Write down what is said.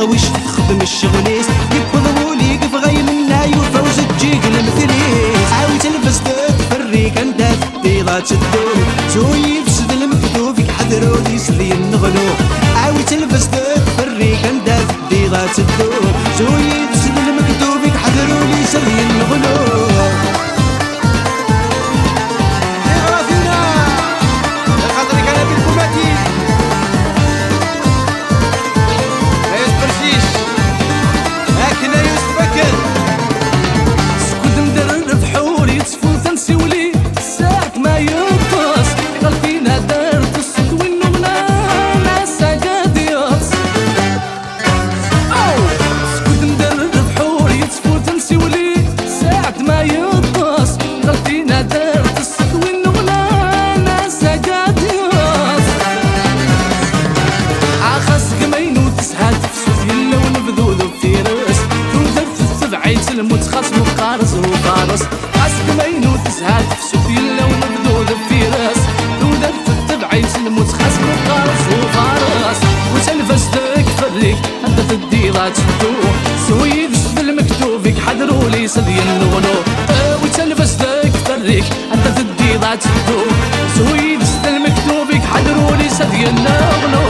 وش تخدم الشغليس يبضولي يقف غي منا يوفوز تجيك المثليس عاوي تلبس تفريك انت الديضة تدوم سوي يفسد المكتوب يحذروا لي سذي النغلو عاوي تلبس تفريك انت الديضة تدوم سوي يفسد المكتوب يحذروا لي سذي النغلو المتخصم وقارص وقارص عسك مينو تزهاد في سفيلة ونبذول في راس ودر في التبعيت المتخصم وقارص وقارص وتلفزتك فريك انت تديرات تدوح سويد بالمكتوب يحذروا لي سذي النغلو وتلفزتك فريك انت تديرات تدوح سويد بالمكتوب يحذروا لي سذي النغلو